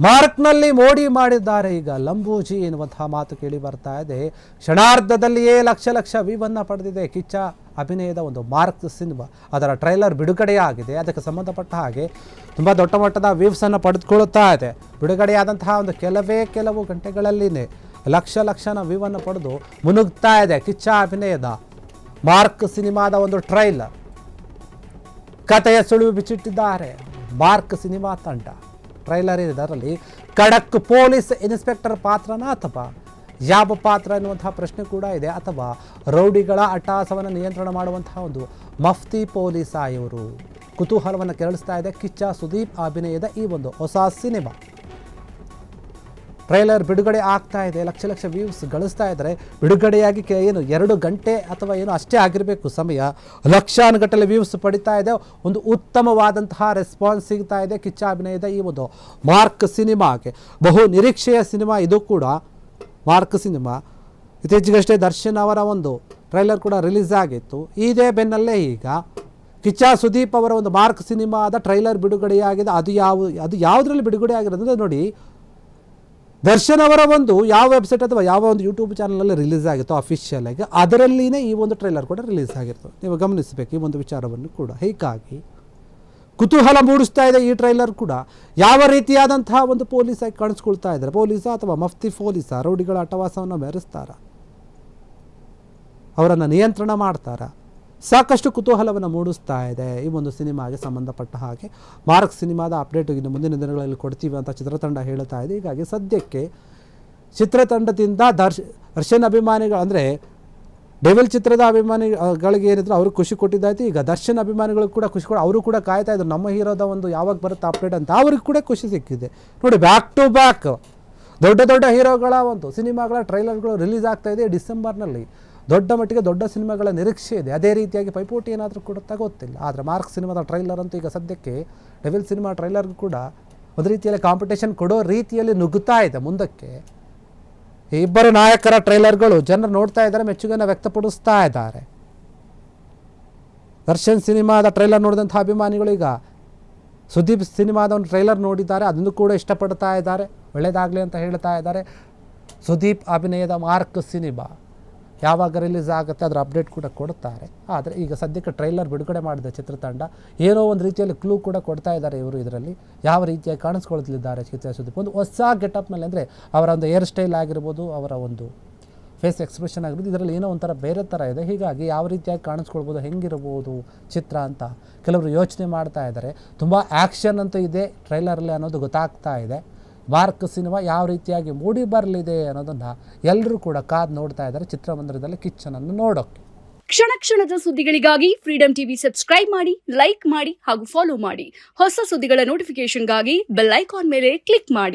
ಮಾರ್ಕ್ನಲ್ಲಿ ಮೋಡಿ ಮಾಡಿದ್ದಾರೆ. ಈಗ ಲಂಬೂಜಿ ಎನ್ನುವಂತಹ ಮಾತು ಕೇಳಿ ಬರ್ತಾ ಇದೆ. ಕ್ಷಣಾರ್ಧದಲ್ಲಿಯೇ ಲಕ್ಷ ಲಕ್ಷ ವ್ಯೂವನ್ನು ಪಡೆದಿದೆ ಕಿಚ್ಚ ಅಭಿನಯದ ಒಂದು ಮಾರ್ಕ್ ಸಿನಿಮಾ. ಅದರ ಟ್ರೈಲರ್ ಬಿಡುಗಡೆಯಾಗಿದೆ. ಅದಕ್ಕೆ ಸಂಬಂಧಪಟ್ಟ ಹಾಗೆ ತುಂಬ ದೊಡ್ಡ ಮಟ್ಟದ ವ್ಯೂವ್ಸನ್ನು ಪಡೆದುಕೊಳ್ಳುತ್ತಾ ಇದೆ. ಬಿಡುಗಡೆಯಾದಂತಹ ಒಂದು ಕೆಲವು ಗಂಟೆಗಳಲ್ಲಿನೇ ಲಕ್ಷ ಲಕ್ಷನ ವ್ಯೂವನ್ನು ಪಡೆದು ಮುನುಗ್ತಾ ಇದೆ ಕಿಚ್ಚ ಅಭಿನಯದ ಮಾರ್ಕ್ ಸಿನಿಮಾದ ಒಂದು ಟ್ರೈಲರ್. ಕಥೆಯ ಸುಳಿವು ಬಿಚ್ಚಿಟ್ಟಿದ್ದಾರೆ ಮಾರ್ಕ್ ಸಿನಿಮಾ ತಂಡ. ಟ್ರೈಲರ್ ಇದರಲ್ಲಿ ಖಡಕ್ ಪೊಲೀಸ್ ಇನ್ಸ್ಪೆಕ್ಟರ್ ಪಾತ್ರನ ಅಥವಾ ಯಾವ ಪಾತ್ರ ಎನ್ನುವಂತಹ ಪ್ರಶ್ನೆ ಕೂಡ ಇದೆ, ಅಥವಾ ರೌಡಿಗಳ ಅಟ್ಟಹಾಸವನ್ನು ನಿಯಂತ್ರಣ ಮಾಡುವಂತಹ ಒಂದು ಮಫ್ತಿ ಪೊಲೀಸ ಇವರು. ಕುತೂಹಲವನ್ನು ಕೆರಳಿಸ್ತಾ ಇದೆ ಕಿಚ್ಚ ಸುದೀಪ್ ಅಭಿನಯದ ಈ ಒಂದು ಹೊಸ ಸಿನಿಮಾ. ಟ್ರೈಲರ್ ಬಿಡುಗಡೆ ಆಗ್ತಾ ಇದೆ. ಲಕ್ಷ ಲಕ್ಷ ವ್ಯೂಸ್ ಗಳಿಸ್ತಾ ಇದ್ದಾರೆ. ಬಿಡುಗಡೆಯಾಗಿ ಏನು 2 ಗಂಟೆ ಅಥವಾ ಏನು ಅಷ್ಟೇ ಆಗಿರಬೇಕು ಸಮಯ. ಲಕ್ಷಾನುಗಟ್ಟಲೆ ವ್ಯೂಸ್ ಪಡಿತಾ ಇದೆ. ಒಂದು ಉತ್ತಮವಾದಂತಹ ರೆಸ್ಪಾನ್ಸ್ ಸಿಗ್ತಾ ಇದೆ ಕಿಚ್ಚ ಅಭಿನಯದ ಈ ಒಂದು ಮಾರ್ಕ್ ಸಿನಿಮಾಗೆ. ಬಹು ನಿರೀಕ್ಷೆಯ ಸಿನಿಮಾ ಇದು ಕೂಡ. ಮಾರ್ಕ್ ಸಿನಿಮಾ ಇತ್ತೀಚೆಗಷ್ಟೇ ದರ್ಶನ್ ಅವರ ಒಂದು ಟ್ರೈಲರ್ ಕೂಡ ರಿಲೀಸ್ ಆಗಿತ್ತು. ಇದೇ ಬೆನ್ನಲ್ಲೇ ಈಗ ಕಿಚ್ಚ ಸುದೀಪ್ ಅವರ ಒಂದು ಮಾರ್ಕ್ ಸಿನಿಮಾದ ಟ್ರೈಲರ್ ಬಿಡುಗಡೆಯಾಗಿದೆ. ಅದು ಯಾವುದರಲ್ಲಿ ಬಿಡುಗಡೆ ಆಗಿರೋದು ನೋಡಿ, ದರ್ಶನ್ ಅವರ ಒಂದು ಯಾವ ವೆಬ್ಸೈಟ್ ಅಥವಾ ಯಾವ ಒಂದು ಯೂಟ್ಯೂಬ್ ಚಾನಲಲ್ಲಿ ರಿಲೀಸ್ ಆಗಿತ್ತು ಅಫಿಷಿಯಲ್ ಆಗಿ, ಅದರಲ್ಲಿನೇ ಈ ಒಂದು ಟ್ರೈಲರ್ ಕೂಡ ರಿಲೀಸ್ ಆಗಿತ್ತು. ನೀವು ಗಮನಿಸಬೇಕು ಈ ಒಂದು ವಿಚಾರವನ್ನು ಕೂಡ. ಹೀಗಾಗಿ ಕುತೂಹಲ ಮೂಡಿಸ್ತಾ ಇದೆ ಈ ಟ್ರೈಲರ್ ಕೂಡ. ಯಾವ ರೀತಿಯಾದಂತಹ ಒಂದು ಪೊಲೀಸಾಗಿ ಕಾಣಿಸ್ಕೊಳ್ತಾ ಇದ್ದಾರೆ, ಪೊಲೀಸ ಅಥವಾ ಮಫ್ತಿ ಪೊಲೀಸ, ರೌಡಿಗಳ ಅಟ್ಟಹಾಸವನ್ನು ಮೆರೆಸ್ತಾರ, ಅವರನ್ನು ನಿಯಂತ್ರಣ ಮಾಡ್ತಾರ, ಸಾಕಷ್ಟು ಕುತೂಹಲವನ್ನು ಮೂಡಿಸ್ತಾ ಇದೆ ಈ ಒಂದು ಸಿನಿಮಾಗೆ ಸಂಬಂಧಪಟ್ಟ ಹಾಗೆ. ಮಾರ್ಕ್ ಸಿನಿಮಾದ ಅಪ್ಡೇಟ್ ಇನ್ನು ಮುಂದಿನ ದಿನಗಳಲ್ಲಿ ಕೊಡ್ತೀವಿ ಅಂತ ಚಿತ್ರತಂಡ ಹೇಳ್ತಾ ಇದೆ. ಹೀಗಾಗಿ ಸದ್ಯಕ್ಕೆ ಚಿತ್ರತಂಡದಿಂದ ದರ್ಶನ್ ಅಭಿಮಾನಿಗಳು ಅಂದರೆ ಡೆವಿಲ್ ಚಿತ್ರದ ಅಭಿಮಾನಿಗಳಿಗೆ ಏನಿದ್ರು ಅವ್ರಿಗೆ ಖುಷಿ ಕೊಟ್ಟಿದ್ದಾಯ್ತು. ಈಗ ದರ್ಶನ್ ಅಭಿಮಾನಿಗಳು ಕೂಡ ಖುಷಿ ಅವರು ಕೂಡ ಕಾಯ್ತಾ ಇದ್ರು ನಮ್ಮ ಹೀರೋದ ಒಂದು ಯಾವಾಗ ಬರುತ್ತೆ ಅಪ್ಡೇಟ್ ಅಂತ. ಅವ್ರಿಗೆ ಕೂಡ ಖುಷಿ ಸಿಕ್ಕಿದೆ ನೋಡಿ. ಬ್ಯಾಕ್ ಟು ಬ್ಯಾಕ್ ದೊಡ್ಡ ಹೀರೋಗಳ ಒಂದು ಸಿನಿಮಾಗಳ ಟ್ರೈಲರ್ಗಳು ರಿಲೀಸ್ ಆಗ್ತಾ ಇದೆ ಡಿಸೆಂಬರ್ನಲ್ಲಿ. ದೊಡ್ಡ ಮಟ್ಟಿಗೆ ದೊಡ್ಡ ಸಿನಿಮಾಗಳ ನಿರೀಕ್ಷೆ ಇದೆ. ಅದೇ ರೀತಿಯಾಗಿ ಪೈಪೋಟಿ ಏನಾದರೂ ಕೊಡುತ್ತಾ ಗೊತ್ತಿಲ್ಲ. ಆದರೆ ಮಾರ್ಕ್ ಸಿನಿಮಾದ ಟ್ರೈಲರ್ ಅಂತೂ ಈಗ ಸದ್ಯಕ್ಕೆ ಡೆವಿಲ್ ಸಿನಿಮಾ ಟ್ರೈಲರ್ಗೂ ಕೂಡ ಒಂದು ರೀತಿಯಲ್ಲಿ ಕಾಂಪಿಟೇಷನ್ ಕೊಡೋ ರೀತಿಯಲ್ಲಿ ನುಗ್ಗುತ್ತಾ ಇದೆ ಮುಂದಕ್ಕೆ. ಈ ಇಬ್ಬರು ನಾಯಕರ ಟ್ರೈಲರ್ಗಳು ಜನರು ನೋಡ್ತಾ ಇದ್ದಾರೆ, ಮೆಚ್ಚುಗೆಯನ್ನು ವ್ಯಕ್ತಪಡಿಸ್ತಾ ಇದ್ದಾರೆ. ದರ್ಶನ್ ಸಿನಿಮಾದ ಟ್ರೈಲರ್ ನೋಡಿದಂಥ ಅಭಿಮಾನಿಗಳು ಈಗ ಸುದೀಪ್ ಸಿನಿಮಾದ ಒಂದು ಟ್ರೈಲರ್ ನೋಡಿದ್ದಾರೆ, ಅದನ್ನು ಕೂಡ ಇಷ್ಟಪಡ್ತಾ ಇದ್ದಾರೆ, ಒಳ್ಳೆಯದಾಗಲಿ ಅಂತ ಹೇಳ್ತಾ ಇದ್ದಾರೆ. ಸುದೀಪ್ ಅಭಿನಯದ ಮಾರ್ಕ್ ಸಿನಿಮಾ ಯಾವಾಗ ರಿಲೀಸ್ ಆಗುತ್ತೆ ಅದರ ಅಪ್ಡೇಟ್ ಕೂಡ ಕೊಡ್ತಾರೆ. ಆದರೆ ಈಗ ಸದ್ಯಕ್ಕೆ ಟ್ರೈಲರ್ ಬಿಡುಗಡೆ ಮಾಡಿದ ಚಿತ್ರತಂಡ ಏನೋ ಒಂದು ರೀತಿಯಲ್ಲಿ ಕ್ಲೂ ಕೂಡ ಕೊಡ್ತಾ ಇದ್ದಾರೆ. ಇವರು ಇದರಲ್ಲಿ ಯಾವ ರೀತಿಯಾಗಿ ಕಾಣಿಸ್ಕೊಳ್ತಿದ್ದಾರೆ ಕಿಚ್ಚ ಸುದೀಪ್ ಒಂದು ಹೊಸ ಗೆಟಪ್ನಲ್ಲಿ. ಅಂದರೆ ಅವರ ಒಂದು ಹೇರ್ ಸ್ಟೈಲ್ ಆಗಿರ್ಬೋದು, ಅವರ ಒಂದು ಫೇಸ್ ಎಕ್ಸ್ಪ್ರೆಷನ್ ಆಗಿರ್ಬೋದು, ಇದರಲ್ಲಿ ಏನೋ ಒಂಥರ ಬೇರೆ ಥರ ಇದೆ. ಹೀಗಾಗಿ ಯಾವ ರೀತಿಯಾಗಿ ಕಾಣಿಸ್ಕೊಳ್ಬೋದು, ಹೆಂಗಿರ್ಬೋದು ಚಿತ್ರ ಅಂತ ಕೆಲವರು ಯೋಚನೆ ಮಾಡ್ತಾ ಇದ್ದಾರೆ. ತುಂಬ ಆ್ಯಕ್ಷನ್ ಅಂತೂ ಇದೆ ಟ್ರೈಲರಲ್ಲಿ ಅನ್ನೋದು ಗೊತ್ತಾಗ್ತಾ ಇದೆ. ಮಾರ್ಕ್ ಸಿನಿಮಾ ಯಾವ ರೀತಿಯಾಗಿ ಮೂಡಿ ಬರಲಿದೆ ಅನ್ನೋದನ್ನು ಎಲ್ಲರೂ ಕೂಡ ಕಾದು ನೋಡ್ತಾ ಇದ್ದಾರೆ ಚಿತ್ರಮಂದಿರದಲ್ಲಿ ಕಿಚ್ಚನನ್ನು ನೋಡೋಕ್ಕೆ. ಕ್ಷಣ ಕ್ಷಣದ ಸುದ್ದಿಗಳಿಗಾಗಿ ಫ್ರೀಡಂ ಟಿವಿ ಸಬ್ಸ್ಕ್ರೈಬ್ ಮಾಡಿ, ಲೈಕ್ ಮಾಡಿ ಹಾಗೂ ಫಾಲೋ ಮಾಡಿ. ಹೊಸ ಸುದ್ದಿಗಳ ನೋಟಿಫಿಕೇಶನ್ಗಾಗಿ ಬೆಲ್ ಐಕಾನ್ ಮೇಲೆ ಕ್ಲಿಕ್ ಮಾಡಿ.